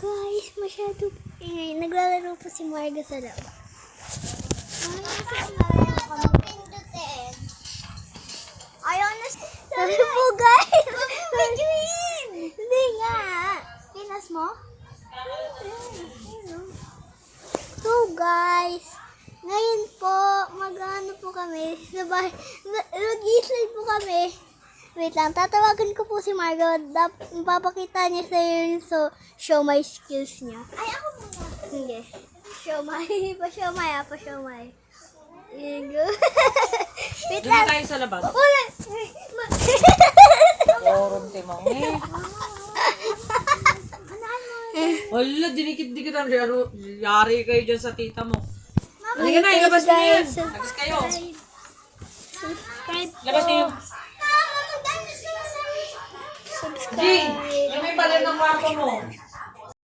Guys, masyado ingay. Naglalaro po si Marga sa loob. Ayaw na sabi po guys. Hindi nga. Pinas mo? So guys, ngayon po, mag-ano po kami. Mag-i-slide po kami. Wait lang, tatawagan ko po si Margo. Papakita niya sa'yo yung show my skills niya. Ay, ako muna. Hindi. Show my. Pa-show my. Wait Doon lang. tayo sa labas. Ulan! Oron timang eh. Wala, dinikit-dikit ang yari kayo dyan sa tita mo. Halika na, ilabas niyo yan. Labas kayo. Subscribe po. Labas niyo. G, yung may palit ng kwarto mo.